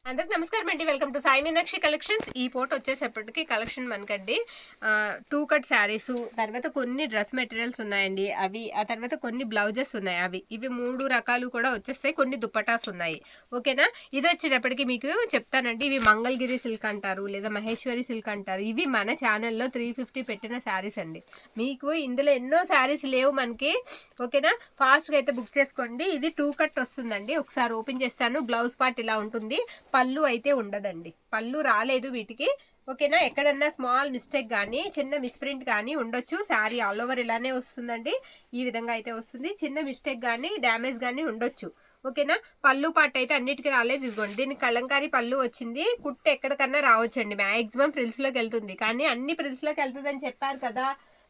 అందరికి నమస్కారం అండి. Welcome to Sai Meenakshi collections. ఈ ఫోటో వచ్చేసేపటికి కలెక్షన్ మనకండి 2 కట్ శారీస్, తర్వాత కొన్ని డ్రెస్ మెటీరియల్స్ ఉన్నాయండి అవి, ఆ తర్వాత కొన్ని బ్లౌజెస్ ఉన్నాయి అవి, ఇవి 3 రకాలు కూడా వచ్చేస్తాయి. కొన్ని దుప్పటాస్ ఉన్నాయి. ఓకేనా. ఇది వచ్చేటప్పటికి మీకు చెప్తానండి. ఇవి మంగళగిరి సిల్క్ అంటారు, లేదా మహేశ్వరి సిల్క్ అంటారు. ఇవి మన ఛానల్లో 350 పెట్టిన శారీస్ అండి. మీకు ఇందులో ఎన్నో శారీస్ లేవు మనకి. ఓకేనా. ఫాస్ట్గా అయితే బుక్ చేసుకోండి. ఇది 2 కట్ వస్తుందండి. ఒకసారి ఓపెన్ చేస్తాను. బ్లౌజ్ పార్ట్ ఇలా ఉంటుంది. పళ్ళు అయితే ఉండదండి. పళ్ళు రాలేదు వీటికి. ఓకేనా. ఎక్కడన్నా స్మాల్ మిస్టేక్ కానీ చిన్న మిస్ప్రింట్ కానీ ఉండొచ్చు. శారీ ఆల్ ఓవర్ ఇలానే వస్తుందండి. ఈ విధంగా అయితే వస్తుంది. చిన్న మిస్టేక్ కానీ డ్యామేజ్ కానీ ఉండొచ్చు. ఓకేనా. పళ్ళు పాట అయితే అన్నిటికీ రాలేదు. ఇదిగోండి, దీనికి కలంకారీ పళ్ళు వచ్చింది. కుట్టు ఎక్కడికన్నా రావచ్చండి. మ్యాక్సిమం ప్రిల్స్లోకి వెళ్తుంది. కానీ అన్ని ప్రిల్స్లోకి వెళ్తుందని చెప్పారు కదా,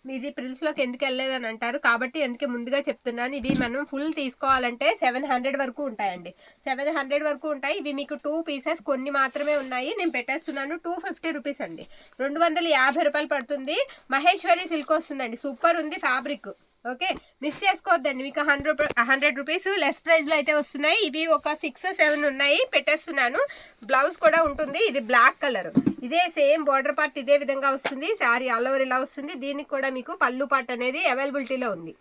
మీది ప్రిల్స్లోకి ఎందుకు వెళ్ళలేదని అంటారు. కాబట్టి ఎందుకే ముందుగా చెప్తున్నాను. ఇవి మనం ఫుల్ తీసుకోవాలంటే 700 వరకు ఉంటాయండి. 700 వరకు ఉంటాయి. ఇవి మీకు 2 పీసెస్ కొన్ని మాత్రమే ఉన్నాయి. నేను పెట్టేస్తున్నాను. 250 రూపీస్ అండి. 250 రూపాయలు పడుతుంది. మహేశ్వరి సిల్క్ వస్తుందండి. సూపర్ ఉంది ఫ్యాబ్రిక్. ఓకే, మిస్ చేసుకోవద్దండి. మీకు 100 రూపీస్ లెస్ ప్రైస్లో అయితే వస్తున్నాయి. ఇవి ఒక 6-7 ఉన్నాయి. పెట్టేస్తున్నాను. బ్లౌజ్ కూడా ఉంటుంది. ఇది బ్లాక్ కలర్. ఇదే సేమ్ బార్డర్ పార్ట్ ఇదే విధంగా వస్తుంది. శారీ ఆల్ ఓవర్ ఇలా వస్తుంది. దీనికి కూడా మీకు పళ్ళు పార్ట్ అనేది అవైలబిలిటీలో ఉంది.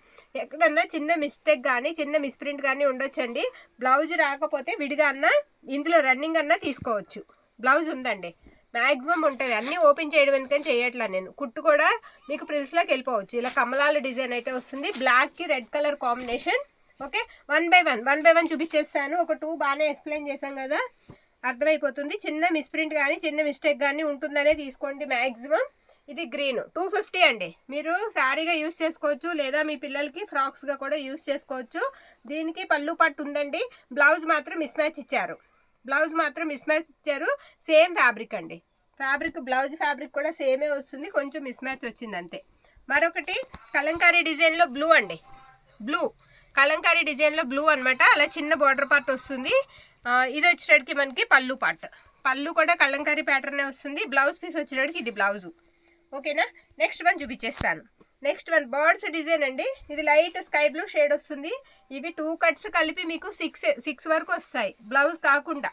ఎక్కడన్నా చిన్న మిస్టేక్ కానీ చిన్న మిస్ప్రింట్ కానీ ఉండొచ్చండి. బ్లౌజ్ రాకపోతే విడిగా అన్నా ఇందులో రన్నింగ్ అన్నా తీసుకోవచ్చు. బ్లౌజ్ ఉందండి. మ్యాక్సిమం ఉంటుంది. అన్నీ ఓపెన్ చేయడం ఎందుకని చేయట్లా నేను. కుట్టు కూడా మీకు ప్రిల్స్లోకి వెళ్ళిపోవచ్చు. ఇలా కమలాల డిజైన్ అయితే వస్తుంది. బ్లాక్కి red colour combination. Okay, one by one చూపించేస్తాను. ఒక 2 బాగానే ఎక్స్ప్లెయిన్ చేశాం కదా, అర్థమైపోతుంది. చిన్న మిస్ప్రింట్ కానీ చిన్న మిస్టేక్ కానీ ఉంటుందనే తీసుకోండి మ్యాక్సిమం. ఇది గ్రీన్ 250 అండి. మీరు శారీగా యూస్ చేసుకోవచ్చు, లేదా మీ పిల్లలకి ఫ్రాక్స్గా కూడా యూస్ చేసుకోవచ్చు. దీనికి పళ్ళు పట్టు ఉందండి. బ్లౌజ్ మాత్రం మిస్ మ్యాచ్ ఇచ్చారు. సేమ్ ఫ్యాబ్రిక్ అండి. బ్లౌజ్ ఫ్యాబ్రిక్ కూడా సేమే వస్తుంది. కొంచెం మిస్ మ్యాచ్ వచ్చింది అంతే. మరొకటి కలంకారీ డిజైన్లో బ్లూ అండి. కలంకారీ డిజైన్లో బ్లూ అనమాట. అలా చిన్న బార్డర్ పార్ట్ వస్తుంది. ఇది వచ్చేటడికి మనకి పళ్ళు పార్ట్. పళ్ళు కూడా కలంకారీ ప్యాటర్నే వస్తుంది. బ్లౌజ్ పీస్ వచ్చేటడికి ఇది బ్లౌజు. ఓకేనా. నెక్స్ట్ వన్ చూపించేస్తాను. నెక్స్ట్ వన్ బర్డ్స్ డిజైన్ అండి. ఇది లైట్ స్కై బ్లూ షేడ్ వస్తుంది. ఇవి 2 కట్స్ కలిపి మీకు 6 వరకు వస్తాయి. బ్లౌజ్ కాకుండా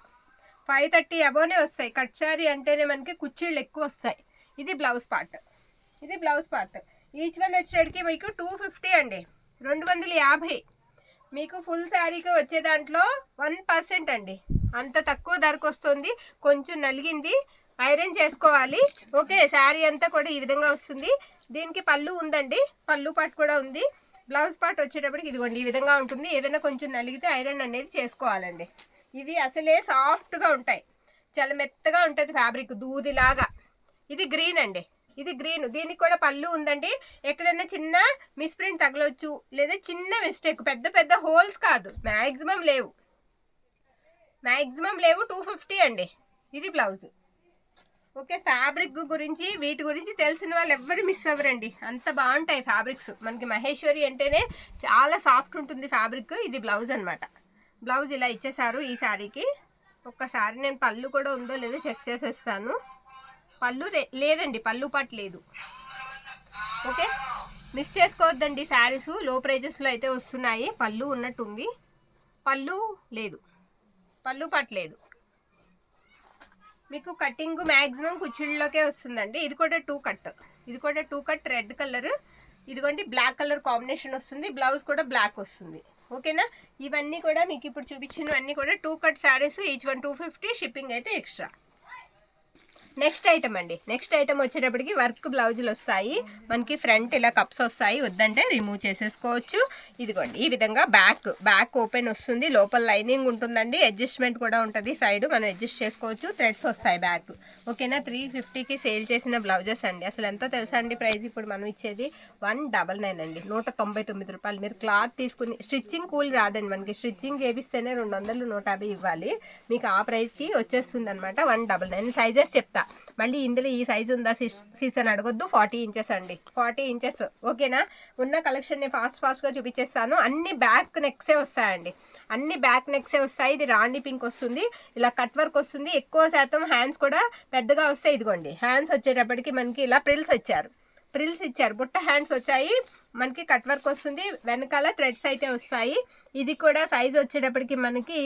530 అబోనే వస్తాయి. కట్ శారీ అంటేనే మనకి కుర్చీళ్ళు ఎక్కువ వస్తాయి. ఇది బ్లౌజ్ పార్ట్. ఈచ్ వన్ వచ్చేటికి మీకు 250 అండి. 250. మీకు ఫుల్ శారీకి వచ్చే దాంట్లో 1% అండి. అంత తక్కువ ధరకు వస్తుంది. కొంచెం నలిగింది, ఐరన్ చేసుకోవాలి. ఓకే, శారీ అంతా కూడా ఈ విధంగా వస్తుంది. దీనికి పళ్ళు ఉందండి. పళ్ళు పార్ట్ కూడా ఉంది. బ్లౌజ్ పార్ట్ వచ్చేటప్పటికి ఇదిగోండి ఈ విధంగా ఉంటుంది. ఏదైనా కొంచెం నలిగితే ఐరన్ అనేది చేసుకోవాలండి. ఇవి అసలే సాఫ్ట్గా ఉంటాయి. చాలా మెత్తగా ఉంటుంది ఫ్యాబ్రిక్, దూదిలాగా. ఇది గ్రీన్ అండి. దీనికి కూడా పళ్ళు ఉందండి. ఎక్కడైనా చిన్న మిస్ప్రింట్ తగలవచ్చు, లేదా చిన్న మిస్టేక్, పెద్ద హోల్స్ కాదు, మ్యాక్సిమం లేవు. 250 అండి. ఇది బ్లౌజ్. ఓకే, ఫ్యాబ్రిక్ గురించి వీటి గురించి తెలిసిన వాళ్ళు ఎవ్వరు మిస్ అవ్వరండి. అంత బాగుంటాయి ఫ్యాబ్రిక్స్. మనకి మహేశ్వరి అంటేనే చాలా సాఫ్ట్ ఉంటుంది ఫ్యాబ్రిక్. ఇది బ్లౌజ్ అనమాట. బ్లౌజ్ ఇలా ఇచ్చేసారు ఈ శారీకి. ఒక్కసారి నేను పళ్ళు కూడా ఉందో లేదో చెక్ చేసేస్తాను. పళ్ళు లేదండి, పళ్ళు పాటు లేదు. ఓకే, మిస్ చేసుకోవద్దండి. శారీస్ లో ప్రైజెస్లో అయితే వస్తున్నాయి. పళ్ళు ఉన్నట్టుంది, పళ్ళు లేదు, పళ్ళు పాటు లేదు. మీకు కటింగ్ మ్యాక్సిమం కుచ్చిళ్ళలోకే వస్తుందండి. ఇది కూడా 2 కట్ రెడ్ కలర్. ఇదిగోండి బ్లాక్ కలర్ కాంబినేషన్ వస్తుంది. బ్లౌజ్ కూడా బ్లాక్ వస్తుంది. ఓకేనా. ఇవన్నీ కూడా మీకు ఇప్పుడు చూపించినవన్నీ కూడా 2 cut saris. Each one 250. Shipping అయితే ఎక్స్ట్రా. నెక్స్ట్ ఐటమ్ అండి. నెక్స్ట్ ఐటమ్ వచ్చేటప్పటికి వర్క్ బ్లౌజులు వస్తాయి. మనకి ఫ్రంట్ ఇలా కప్స్ వస్తాయి. వద్దంటే రిమూవ్ చేసేసుకోవచ్చు. ఇదిగోండి ఈ విధంగా బ్యాక్ ఓపెన్ వస్తుంది. లోపల లైనింగ్ ఉంటుందండి. అడ్జస్ట్మెంట్ కూడా ఉంటుంది. సైడ్ మనం అడ్జస్ట్ చేసుకోవచ్చు. థ్రెడ్స్ వస్తాయి బ్యాక్. ఓకేనా. 350కి సేల్ చేసిన బ్లౌజెస్ అండి. అసలు ఎంతో తెలుసా అండి ప్రైస్? ఇప్పుడు మనం ఇచ్చేది 199 అండి. 199 రూపాయలు. మీరు క్లాత్ తీసుకుని స్టిచ్చింగ్ కూలి రాదండి మనకి. స్టిచ్చింగ్ చేపిస్తేనే 200, 150 ఇవ్వాలి. మీకు ఆ ప్రైస్కి వచ్చేస్తుంది అనమాట. 199. సైజెస్ చెప్తా. మళ్ళీ ఇందులో ఈ సైజు ఉందా సీజన్ అడగొద్దు. 40 ఇంచెస్ అండి. 40 ఇంచెస్. ఓకేనా. ఉన్న కలెక్షన్ నేను ఫాస్ట్గా చూపించేస్తాను. అన్ని బ్యాక్ నెక్సే వస్తాయండి. ఇది రాణి పింక్ వస్తుంది. ఇలా కట్ వర్క్ వస్తుంది. ఎక్కువ శాతం హ్యాండ్స్ కూడా పెద్దగా వస్తాయి. ఇదిగోండి హ్యాండ్స్ వచ్చేటప్పటికి మనకి ఇలా ప్రిల్స్ ఇచ్చారు. బుట్ట హ్యాండ్స్ వచ్చాయి. మనకి కట్ వర్క్ వస్తుంది. వెనకాల థ్రెడ్స్ అయితే వస్తాయి. ఇది కూడా సైజ్ వచ్చేటప్పటికి మనకి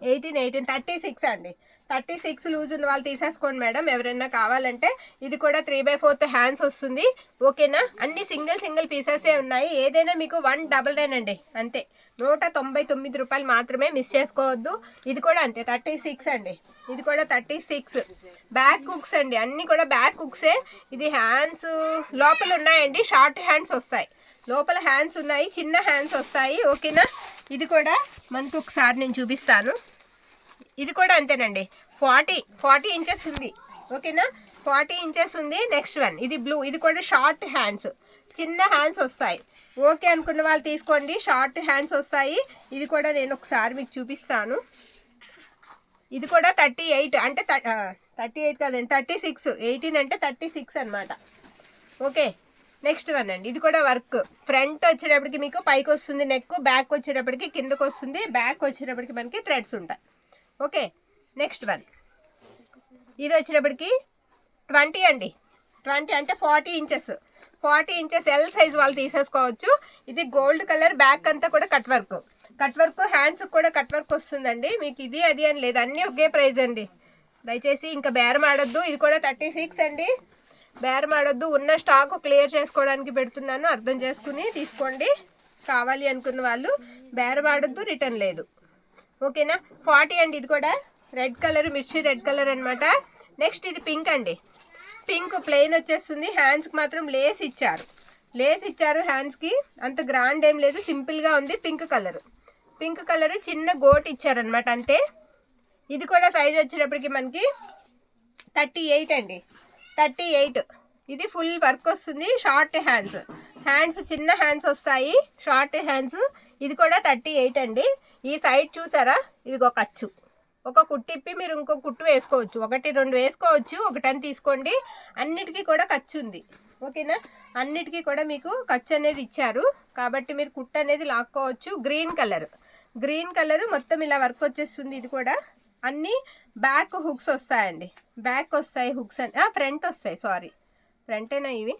18, 36 అండి. 36 లూజ్ ఉన్న వాళ్ళు తీసేసుకోండి మేడం, ఎవరైనా కావాలంటే. ఇది కూడా 3/4 హ్యాండ్స్ వస్తుంది. ఓకేనా, అన్ని సింగిల్ పీసెసే ఉన్నాయి. ఏదైనా మీకు 199 అండి, అంతే. 199 రూపాయలు మాత్రమే, మిస్ చేసుకోవద్దు. ఇది కూడా అంతే 36 అండి, ఇది కూడా 36. బ్యాక్ హుక్స్ అండి, అన్ని కూడా బ్యాక్ హుక్సే. ఇది హ్యాండ్స్ లోపల ఉన్నాయండి, షార్ట్ హ్యాండ్స్ వస్తాయి. లోపల హ్యాండ్స్ ఉన్నాయి, చిన్న హ్యాండ్స్ వస్తాయి. ఓకేనా, ఇది కూడా మనకు ఒకసారి నేను చూపిస్తాను. ఇది కూడా అంతేనండి, 40 ఇంచెస్ ఉంది. ఓకేనా, 40 ఇంచెస్ ఉంది. నెక్స్ట్ వన్, ఇది బ్లూ, ఇది కూడా షార్ట్ హ్యాండ్స్, చిన్న హ్యాండ్స్ వస్తాయి. ఓకే అనుకున్న వాళ్ళు తీసుకోండి, షార్ట్ హ్యాండ్స్ వస్తాయి. ఇది కూడా నేను ఒకసారి మీకు చూపిస్తాను. ఇది కూడా 38 అంటే 38 కాదండి, 36. 18 అంటే 36 అనమాట. ఓకే, నెక్స్ట్ వన్ అండి, ఇది కూడా వర్క్. ఫ్రంట్ వచ్చేటప్పటికి మీకు పైకి వస్తుంది నెక్, బ్యాక్ వచ్చేటప్పటికి కిందకు వస్తుంది. బ్యాక్ వచ్చేటప్పటికి మనకి థ్రెడ్స్ ఉంటాయి. ఓకే, నెక్స్ట్ వన్, ఇది వచ్చేటప్పటికి 20 అండి. 20 అంటే 40 ఇంచెస్. 40 ఇంచెస్ ఎల్ సైజ్ వాళ్ళు తీసేసుకోవచ్చు. ఇది గోల్డ్ కలర్, బ్యాక్ అంతా కూడా కట్ వర్క్. హ్యాండ్స్ కూడా కట్ వర్క్ వస్తుందండి. మీకు ఇది అది అని లేదు, అన్నీ ఒకే ప్రైస్ అండి. దయచేసి ఇంకా బేరం ఆడొద్దు. ఇది కూడా 36 అండి, బేరం ఆడొద్దు. ఉన్న స్టాక్ క్లియర్ చేసుకోవడానికి పెడుతున్నాను, అర్థం చేసుకుని తీసుకోండి. కావాలి అనుకున్న వాళ్ళు బేరం ఆడొద్దు, రిటర్న్ లేదు. ఓకేనా, 40 అండి. ఇది కూడా రెడ్ కలర్, మిర్చి రెడ్ కలర్ అనమాట. నెక్స్ట్ ఇది పింక్ అండి, పింక్ ప్లెయిన్ వచ్చేస్తుంది. హ్యాండ్స్కి మాత్రం లేస్ ఇచ్చారు హ్యాండ్స్కి. అంత గ్రాండ్ ఏం లేదు, సింపుల్గా ఉంది. పింక్ కలర్ చిన్న గోట్ ఇచ్చారనమాట, అంతే. ఇది కూడా సైజ్ వచ్చేటప్పటికి మనకి 38 అండి, 38. ఇది ఫుల్ వర్క్ వస్తుంది. షార్ట్ హ్యాండ్స్ చిన్న హ్యాండ్స్ వస్తాయి, షార్ట్ హ్యాండ్స్. ఇది కూడా 38 అండి. ఈ సైడ్ చూసారా, ఇది ఒక ఖర్చు, ఒక కుట్టిప్పి మీరు ఇంకో కుట్టు వేసుకోవచ్చు, 1-2 వేసుకోవచ్చు. ఒకటని తీసుకోండి, అన్నిటికీ కూడా ఖర్చు ఉంది. ఓకేనా, అన్నిటికీ కూడా మీకు ఖర్చు అనేది ఇచ్చారు, కాబట్టి మీరు కుట్టు అనేది లాక్కోవచ్చు. గ్రీన్ కలర్ మొత్తం ఇలా వర్క్ వచ్చేస్తుంది. ఇది కూడా అన్నీ బ్యాక్ హుక్స్ వస్తాయండి, బ్యాక్ వస్తాయి హుక్స్ అని, ఫ్రంట్ వస్తాయి, సారీ ఫ్రంటేనా ఇవి,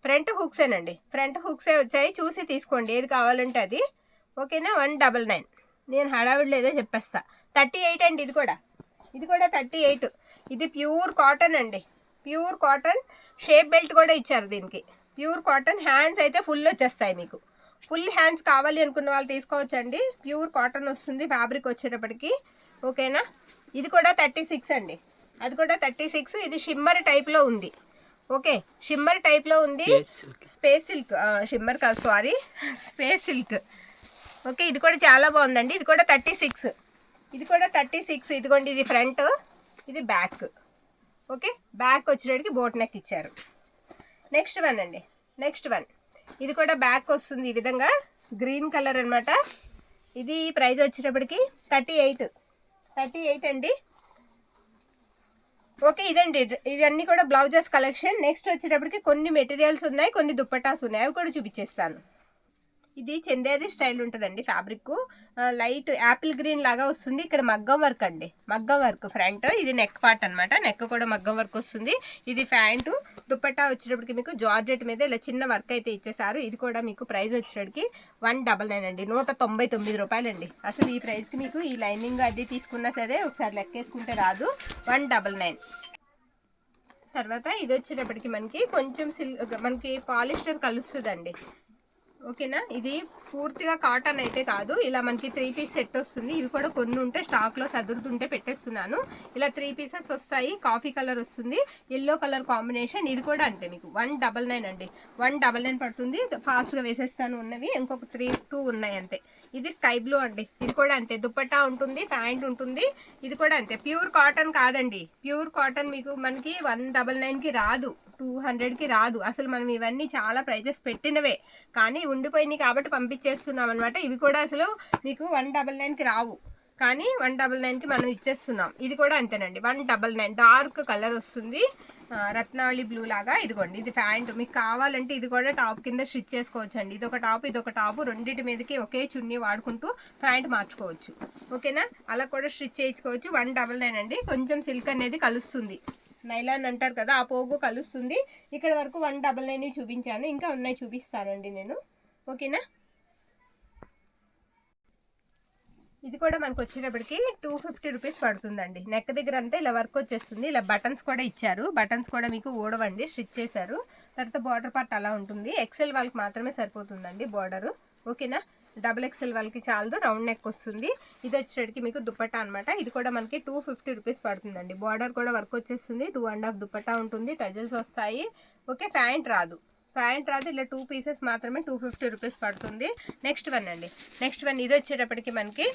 ఫ్రంట్ హుక్సేనండి, ఫ్రంట్ హుక్సే వచ్చాయి. చూసి తీసుకోండి ఏది కావాలంటే అది. ఓకేనా, 199. నేను హడావిడి లేదో చెప్పేస్తా. 38 అండి, ఇది కూడా 38. ఇది ప్యూర్ కాటన్ అండి, ప్యూర్ కాటన్. షేప్ బెల్ట్ కూడా ఇచ్చారు దీనికి, ప్యూర్ కాటన్. హ్యాండ్స్ అయితే ఫుల్ వచ్చేస్తాయి మీకు, ఫుల్ హ్యాండ్స్ కావాలి అనుకున్న వాళ్ళు తీసుకోవచ్చండి. ప్యూర్ కాటన్ వస్తుంది ఫ్యాబ్రిక్ వచ్చేటప్పటికి. ఓకేనా, ఇది కూడా 36 అండి, అది కూడా 36. ఇది షిమ్మర్ టైప్లో ఉంది. ఓకే, షిమ్మర్ టైప్లో ఉంది. స్పేస్ సిల్క్, షిమ్మర్ కాదు సారీ, స్పేస్ సిల్క్. ఓకే, ఇది కూడా చాలా బాగుందండి. ఇది కూడా 36, ఇదిగోండి. ఇది ఫ్రంట్, ఇది బ్యాక్. ఓకే, బ్యాక్ వచ్చేటప్పటికి బోట్ నెక్ ఇచ్చారు. నెక్స్ట్ వన్, ఇది కూడా బ్యాక్ వస్తుంది ఈ విధంగా, గ్రీన్ కలర్ అనమాట. ఇది ప్రైస్ వచ్చేటప్పటికి 38 అండి. ఓకే, ఇదండి, ఇవన్నీ కూడా బ్లౌజెస్ కలెక్షన్. నెక్స్ట్ వచ్చేటప్పటికి కొన్ని మెటీరియల్స్ ఉన్నాయి, కొన్ని దుప్పటాస్ ఉన్నాయి, అవి కూడా చూపించేస్తాను. ఇది చందేరి స్టైల్ ఉంటుందండి. ఫ్యాబ్రిక్ లైట్ యాపిల్ గ్రీన్ లాగా వస్తుంది. ఇక్కడ మగ్గం వర్క్ అండి, మగ్గం వర్క్ ఫ్రంట్. ఇది నెక్ పార్ట్ అనమాట, నెక్ కూడా మగ్గం వర్క్ వస్తుంది. ఇది ప్యాంటు. దుప్పట్టా వచ్చేటప్పటికి మీకు జార్జెట్ మీద ఇలా చిన్న వర్క్ అయితే ఇచ్చేసారు. ఇది కూడా మీకు ప్రైస్ వచ్చేటప్పటికి 199 అండి, 199 రూపాయలండి. అసలు ఈ ప్రైస్కి మీకు ఈ లైనింగ్ అది తీసుకున్నా సరే ఒకసారి లెక్కేసుకుంటే రాదు, 199. తర్వాత ఇది వచ్చేటప్పటికి మనకి కొంచెం మనకి పాలిస్టర్ కలుస్తుందండి. ఓకేనా, ఇది పూర్తిగా కాటన్ అయితే కాదు, ఇలా మనకి 3 పీస్ సెట్ వస్తుంది. ఇవి కూడా కొన్ని ఉంటే స్టాక్లో సదురుతుంటే పెట్టేస్తున్నాను. ఇలా 3 పీసెస్ వస్తాయి. కాఫీ కలర్ వస్తుంది, ఎల్లో కలర్ కాంబినేషన్. ఇది కూడా అంతే మీకు 199 అండి, 199 పడుతుంది. ఫాస్ట్గా వేసేస్తాను ఉన్నవి, ఇంకొక 2 ఉన్నాయి అంతే. ఇది స్కై బ్లూ అండి, ఇది కూడా అంతే. దుప్పట్టా ఉంటుంది, ప్యాంట్ ఉంటుంది. ఇది కూడా అంతే, ప్యూర్ కాటన్ కాదండి. ప్యూర్ కాటన్ మీకు మనకి 199కి రాదు, 200కి రాదు. అసలు మనం ఇవన్నీ చాలా ప్రైజెస్ పెట్టినవే, కానీ ఉండిపోయినాయి కాబట్టి పంపించేస్తున్నాం అనమాట. ఇవి కూడా అసలు మీకు 199కి రావు, కానీ 199కి మనం ఇచ్చేస్తున్నాం. ఇది కూడా అంతేనండి, 199. డార్క్ కలర్ వస్తుంది, రత్నావళి బ్లూ లాగా. ఇదిగోండి, ఇది ప్యాంట్. మీకు కావాలంటే ఇది కూడా టాప్ కింద స్టిచ్ చేసుకోవచ్చు అండి. ఇదొక టాప్, రెండింటి మీదకి ఒకే చున్నీ వాడుకుంటూ ప్యాంట్ మార్చుకోవచ్చు. ఓకేనా, అలా కూడా స్టిచ్ చేయించుకోవచ్చు. 199 అండి. కొంచెం సిల్క్ అనేది కలుస్తుంది, నైలాన్ అంటారు కదా, ఆ పోగు కలుస్తుంది. ఇక్కడ వరకు 199 చూపించాను, ఇంకా ఉన్నాయి చూపిస్తానండి నేను. ఓకేనా, ఇది కూడా మనకు వచ్చేటప్పటికి 250 రూపీస్ పడుతుందండి. నెక్ దగ్గర అంతా ఇలా వర్క్ వచ్చేస్తుంది. ఇలా బటన్స్ కూడా ఇచ్చారు. బటన్స్ కూడా మీకు ఊడవండి, స్టిచ్ చేశారు. తర్వాత బార్డర్ పార్ట్ అలా ఉంటుంది. ఎక్సెల్ వాళ్ళకి మాత్రమే సరిపోతుందండి బార్డర్. ఓకేనా, డబుల్ ఎక్సెల్ వాళ్ళకి చాలదు, రౌండ్ నెక్ వస్తుంది. ఇది వచ్చేటికి మీకు దుపట్టా అనమాట. ఇది కూడా మనకి 250 రూపీస్ పడుతుందండి. బార్డర్ కూడా వర్క్ వచ్చేస్తుంది. 2.5 దుపట్టా ఉంటుంది. టజల్స్ వస్తాయి. ఓకే, ప్యాంట్ రాదు. ఇలా 2 పీసెస్ మాత్రమే 250 రూపీస్ పడుతుంది. నెక్స్ట్ వన్ అండి. నెక్స్ట్ వన్ ఇది వచ్చేటప్పటికి మనకి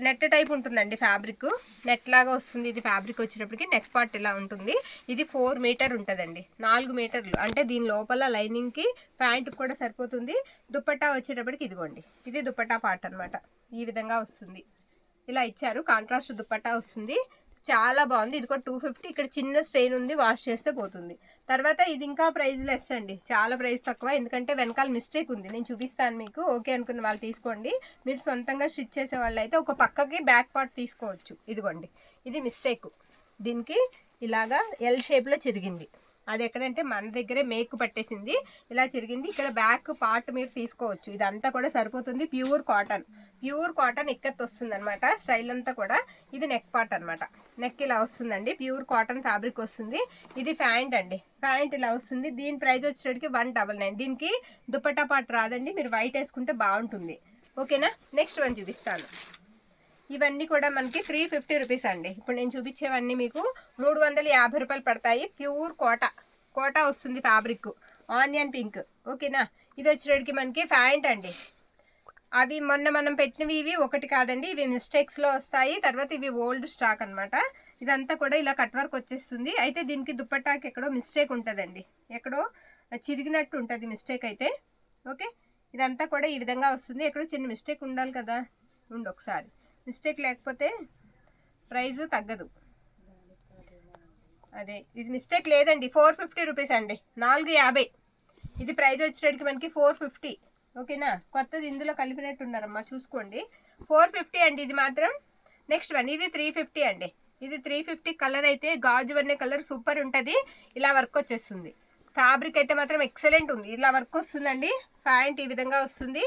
నెట్ టైప్ ఉంటుందండి. ఫ్యాబ్రిక్ నెట్ లాగా వస్తుంది. ఇది ఫ్యాబ్రిక్ వచ్చేటప్పటికి నెక్ పార్ట్ ఇలా ఉంటుంది. ఇది 4 మీటర్ ఉంటుందండి. 4 మీటర్లు అంటే దీని లోపల లైనింగ్కి ప్యాంట్ కూడా సరిపోతుంది. దుపట్టా వచ్చేటప్పటికి ఇదిగోండి, ఇది దుపట్టా పార్ట్ అనమాట. ఈ విధంగా వస్తుంది. ఇలా ఇచ్చారు. కాంట్రాస్ట్ దుపట్టా వస్తుంది. చాలా బాగుంది. ఇది కూడా 250. ఇక్కడ చిన్న స్ట్రెయిన్ ఉంది, వాష్ చేస్తే పోతుంది. తర్వాత ఇది ఇంకా ప్రైస్ లెస్ అండి, చాలా ప్రైస్ తక్కువ. ఎందుకంటే వెనకాల మిస్టేక్ ఉంది, నేను చూపిస్తాను మీకు. ఓకే అనుకున్న వాళ్ళు తీసుకోండి. మీరు సొంతంగా స్టిచ్ చేసే వాళ్ళు అయితే ఒక పక్కకి బ్యాక్ పార్ట్ తీసుకోవచ్చు. ఇదిగోండి, ఇది మిస్టేక్. దీనికి ఇలాగా ఎల్ షేప్లో చిరిగింది. అది ఎక్కడంటే మన దగ్గరే మేకు పట్టేసింది, ఇలా చిరిగింది. ఇక్కడ బ్యాక్ పార్ట్ మీరు తీసుకోవచ్చు. ఇదంతా కూడా సరిపోతుంది. ప్యూర్ కాటన్ ఇక్కత్ వస్తుంది అనమాట. స్టైల్ అంతా కూడా. ఇది నెక్ పార్ట్ అనమాట. నెక్ ఇలా వస్తుందండి. ప్యూర్ కాటన్ ఫ్యాబ్రిక్ వస్తుంది. ఇది ప్యాంట్ అండి. ప్యాంట్ ఇలా వస్తుంది. దీని ప్రైస్ వచ్చేటికి 199. దీనికి దుపట్టా పార్ట్ రాదండి, మీరు వైట్ వేసుకుంటే బాగుంటుంది. ఓకేనా, నెక్స్ట్ వన్ చూపిస్తాను. ఇవన్నీ కూడా మనకి 350 రూపీస్ అండి. ఇప్పుడు నేను చూపించేవన్నీ మీకు 350 రూపాయలు పడతాయి. ప్యూర్ కోటా వస్తుంది ఫ్యాబ్రిక్, ఆనియన్ పింక్. ఓకేనా, ఇది వచ్చేటికి మనకి ప్యాంట్ అండి. అవి మొన్న మనం పెట్టినవి ఇవి ఒకటి కాదండి, ఇవి మిస్టేక్స్లో వస్తాయి. తర్వాత ఇవి ఓల్డ్ స్టాక్ అనమాట. ఇదంతా కూడా ఇలా కట్ వర్క్ వచ్చేస్తుంది. అయితే దీనికి దుపట్టాకి ఎక్కడో మిస్టేక్ ఉంటుందండి, ఎక్కడో చిరిగినట్టు ఉంటుంది మిస్టేక్ అయితే. ఓకే, ఇదంతా కూడా ఈ విధంగా వస్తుంది. ఎక్కడో చిన్న మిస్టేక్ ఉండాలి కదా, ఒకసారి మిస్టేక్ లేకపోతే ప్రైస్ తగ్గదు. అదే, ఇది మిస్టేక్ లేదండి. 450 రూపీస్ అండి, 450. ఇది ప్రైస్ వచ్చేటికి మనకి 450. ఓకేనా, కొత్తది ఇందులో కలిపినట్టున్నారమ్మా, చూసుకోండి. 450 అండి ఇది మాత్రం. నెక్స్ట్ వన్, ఇది 350 అండి. ఇది 350. కలర్ అయితే గాజు వన్నే కలర్, సూపర్ ఉంటుంది. ఇలా వర్క్ వచ్చేస్తుంది. ఫ్యాబ్రిక్ అయితే మాత్రం ఎక్సలెంట్ ఉంది. ఇలా వర్క్ వస్తుందండి. ప్యాంట్ ఈ విధంగా వస్తుంది.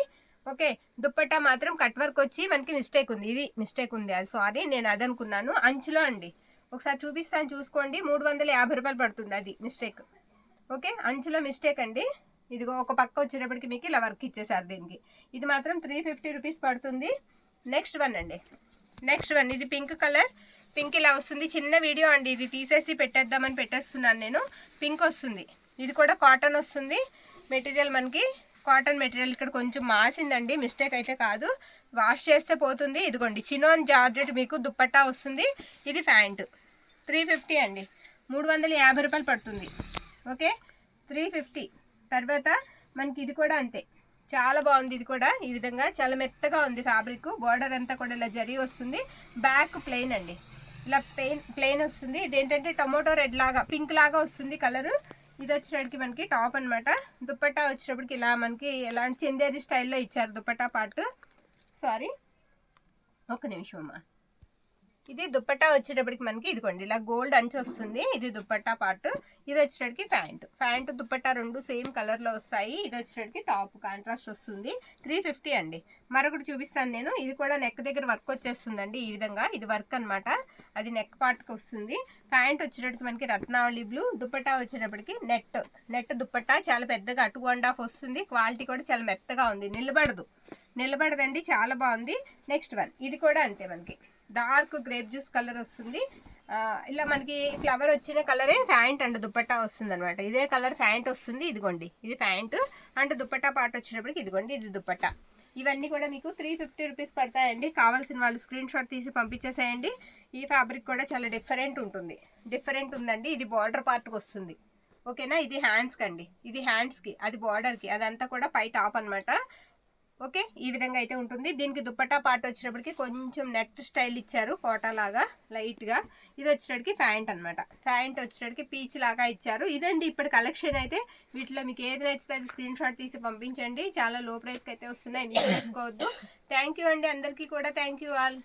ఓకే, దుపట్టా మాత్రం కట్ వర్క్ వచ్చి మనకి మిస్టేక్ ఉంది. ఇది మిస్టేక్ ఉంది, అది సారీ, నేను అది అనుకున్నాను. అంచులో అండి, ఒకసారి చూపిస్తాను చూసుకోండి. 350 రూపాయలు పడుతుంది, అది మిస్టేక్. ఓకే, అంచులో మిస్టేక్ అండి. ఇదిగో ఒక పక్క వచ్చేటప్పటికి మీకు ఇలా వర్క్ ఇచ్చేసారు దీనికి. ఇది మాత్రం 350 రూపీస్ పడుతుంది. నెక్స్ట్ వన్ అండి. నెక్స్ట్ వన్, ఇది పింక్ కలర్. పింక్ ఇలా వస్తుంది. చిన్న వీడియో అండి, ఇది తీసేసి పెట్టేద్దామని పెట్టేస్తున్నాను నేను. పింక్ వస్తుంది. ఇది కూడా కాటన్ వస్తుంది. మెటీరియల్ మనకి కాటన్ మెటీరియల్. ఇక్కడ కొంచెం మాసిందండి, మిస్టేక్ అయితే కాదు, వాష్ చేస్తే పోతుంది. ఇదిగోండి, చినోన్ జార్జెట్ మీకు దుపట్టా వస్తుంది. ఇది ప్యాంటు. 350 అండి, 350 రూపాయలు పడుతుంది. ఓకే, 350. తర్వాత మనకి ఇది కూడా అంతే, చాలా బాగుంది. ఇది కూడా ఈ విధంగా చాలా మెత్తగా ఉంది ఫ్యాబ్రిక్. బార్డర్ అంతా కూడా ఇలా జరీ వస్తుంది. బ్యాక్ ప్లెయిన్ అండి, ఇలా ప్లెయిన్ వస్తుంది. ఇదేంటంటే టొమాటో రెడ్ లాగా, పింక్ లాగా వస్తుంది కలరు. ఇది వచ్చేటప్పటికి మనకి టాప్ అనమాట. దుపట్టా వచ్చేటప్పటికి ఇలా మనకి ఎలాంటి చందేరి స్టైల్లో ఇచ్చారు దుపట్టా పార్ట్. సారీ, ఒక్క నిమిషం అమ్మా. ఇది దుపట్టా వచ్చేటప్పటికి మనకి ఇదిగోండి ఇలా గోల్డ్ అంచు వస్తుంది. ఇది దుపట్టా పార్ట్. ఇది వచ్చేటప్పటికి ప్యాంటు దుపట్టా రెండు సేమ్ కలర్లో వస్తాయి. ఇది వచ్చేటప్పటికి టాప్ కాంట్రాస్ట్ వస్తుంది. 350 అండి. మరొకటి చూపిస్తాను నేను. ఇది కూడా నెక్ దగ్గర వర్క్ వచ్చేస్తుందండి ఈ విధంగా. ఇది వర్క్ అనమాట, అది నెక్ పార్ట్కి వస్తుంది. ప్యాంట్ వచ్చేటప్పటికి మనకి రత్నావళి బ్లూ. దుపట్టా వచ్చేటప్పటికి నెట్ దుపట్టా చాలా పెద్దగా 2.5 వస్తుంది. క్వాలిటీ కూడా చాలా మెత్తగా ఉంది, నిలబడదండి, చాలా బాగుంది. నెక్స్ట్ వన్, ఇది కూడా అంతే, మనకి డార్క్ గ్రేప్ జ్యూస్ కలర్ వస్తుంది. ఇలా మనకి ఫ్లవర్ వచ్చిన కలరే ప్యాంట్ అండ్ దుపట్టా వస్తుంది అనమాట. ఇదే కలర్ ప్యాంట్ వస్తుంది. ఇదిగోండి, ఇది ప్యాంట్ అండ్ దుపట్టా పార్ట్ వచ్చినప్పటికి ఇదిగోండి, ఇది దుపట్టా. ఇవన్నీ కూడా మీకు 350 రూపీస్ పడతాయండి. కావాల్సిన వాళ్ళు స్క్రీన్ షాట్ తీసి పంపించేసేయండి. ఈ ఫ్యాబ్రిక్ కూడా చాలా డిఫరెంట్ ఉందండి. ఇది బార్డర్ పార్ట్కి వస్తుంది. ఓకేనా, ఇది హ్యాండ్స్కి అండి, ఇది హ్యాండ్స్కి, అది బార్డర్కి, అదంతా కూడా పై టాప్ అనమాట. ఓకే, ఈ విధంగా అయితే ఉంటుంది. దీనికి దుపట్టా పార్ట్ వచ్చినప్పటికి కొంచెం నెట్ స్టైల్ ఇచ్చారు, కోటా లాగా లైట్గా. ఇది వచ్చేటప్పటికి ప్యాంట్ అనమాట. ప్యాంట్ వచ్చేటప్పటికి పీచ్ లాగా ఇచ్చారు. ఇదండి ఇప్పుడు కలెక్షన్ అయితే. వీటిలో మీకు ఏది నచ్చితే స్క్రీన్ షాట్ తీసి పంపించండి. చాలా లో ప్రైస్కి అయితే వస్తున్నాయి, మిస్ చేసుకోవద్దు. థ్యాంక్ యూ అండి, అందరికీ కూడా థ్యాంక్ యూ ఆల్.